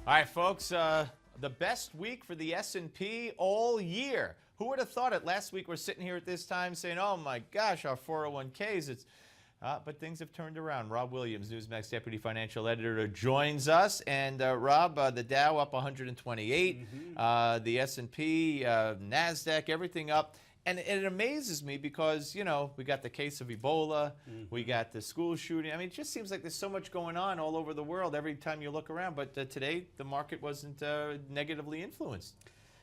All right, folks, the best week for the S&P all year. Who would have thought it? Last week we're sitting here at this time saying, oh my gosh, our 401ks, but things have turned around. Rob Williams, Newsmax Deputy Financial Editor, joins us. And Rob, the Dow up 128, the S&P, NASDAQ, everything up. And it amazes me because, you know, we got the case of Ebola, we got the school shooting. I mean, it just seems like there's so much going on all over the world every time you look around. But today, the market wasn't negatively influenced.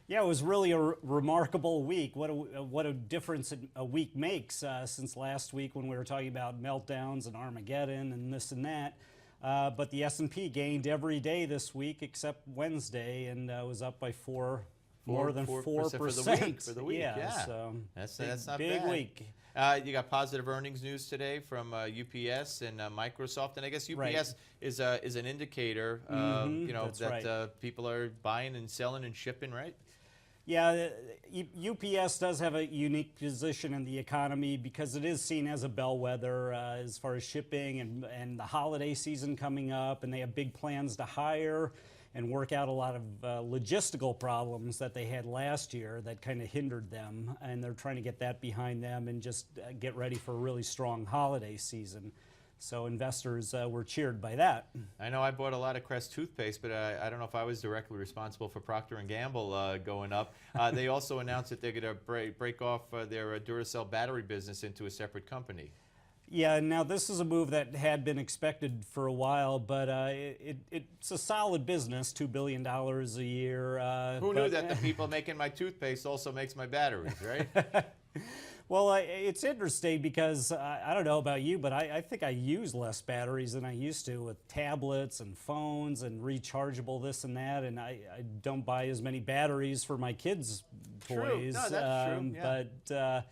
Yeah, it was really a remarkable week. What a difference a week makes since last week when we were talking about meltdowns and Armageddon and this and that. But the S&P gained every day this week except Wednesday and was up by more than 4% for the week. Yeah. So that's not big bad. Week. You got positive earnings news today from UPS and Microsoft, and I guess UPS is an indicator, you know, that people are buying and selling and shipping, right? Yeah, UPS does have a unique position in the economy because it is seen as a bellwether as far as shipping and the holiday season coming up, and they have big plans to hire and work out a lot of logistical problems that they had last year that kind of hindered them, and they're trying to get that behind them and just get ready for a really strong holiday season. So investors were cheered by that. I know I bought a lot of Crest toothpaste, but I don't know if I was directly responsible for Procter & Gamble going up. They also announced that they're going to break off their Duracell battery business into a separate company. Yeah, now this is a move that had been expected for a while, but it's a solid business, $2 billion a year. Who knew that the people making my toothpaste also makes my batteries, right? Well, it's interesting because I don't know about you, but I think I use less batteries than I used to with tablets and phones and rechargeable this and that, and I don't buy as many batteries for my kids' toys. No, that's true. Yeah. But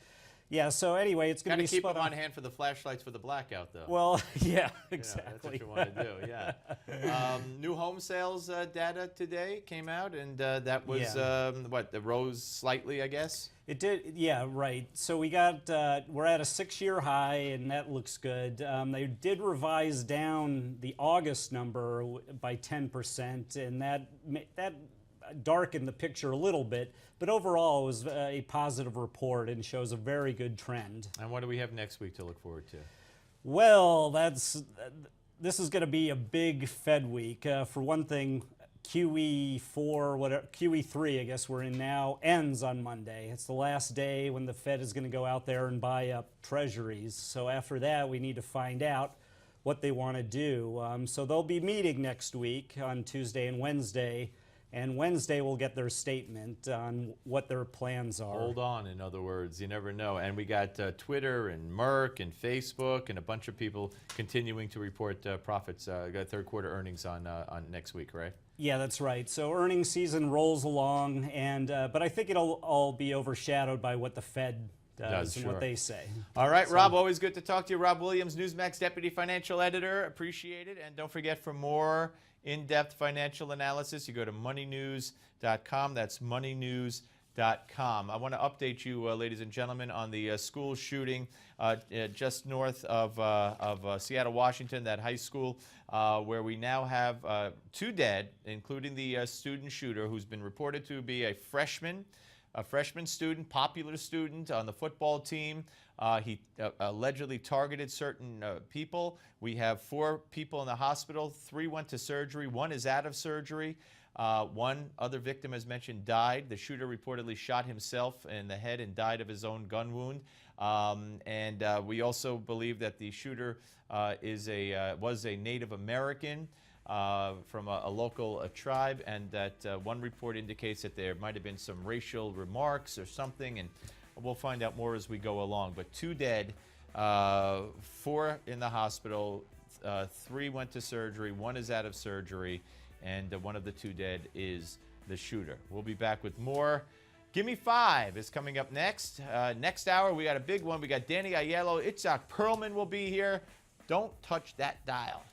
yeah, so anyway, it's going to be keep them on hand for the flashlights for the blackout, though. Well, yeah, exactly. You know, that's what you want to do, yeah. New home sales data today came out, and that was, it rose slightly, I guess? It did, yeah, right. So we got, we're at a 6-year high, and that looks good. They did revise down the August number by 10%, and that darkened the picture a little bit, but overall it was a positive report and shows a very good trend. And what do we have next week to look forward to? Well, this is going to be a big Fed week. For one thing, QE3, I guess we're in now, ends on Monday. It's the last day when the Fed is going to go out there and buy up treasuries. So after that, we need to find out what they want to do. So they'll be meeting next week on Tuesday and Wednesday. And Wednesday we'll get their statement on what their plans are. Hold on, in other words, you never know. And we got Twitter and Merck and Facebook and a bunch of people continuing to report profits, got third quarter earnings on next week, right? Yeah, that's right. So earnings season rolls along, and but I think it'll all be overshadowed by what the Fed does and what they say. All right, so, Rob, always good to talk to you. Rob Williams, Newsmax Deputy Financial Editor. Appreciate it. And don't forget, for more in-depth financial analysis, you go to moneynews.com. That's moneynews.com. I want to update you, ladies and gentlemen, on the school shooting just north of Seattle, Washington, that high school, where we now have 2 dead, including the student shooter, who's been reported to be a freshman student, popular student on the football team. He allegedly targeted certain people. We have 4 people in the hospital. 3 went to surgery. 1 is out of surgery. 1 other victim, as mentioned, died. The shooter reportedly shot himself in the head and died of his own gun wound. And we also believe that the shooter was a Native American from a local tribe, and that one report indicates that there might have been some racial remarks or something, and we'll find out more as we go along. But 2 dead, 4 in the hospital, 3 went to surgery, 1 is out of surgery, and one of the 2 dead is the shooter. We'll be back with more. Give Me 5 is coming up next. Next hour, we got a big one. We got Danny Aiello. Itzhak Perlman will be here. Don't touch that dial.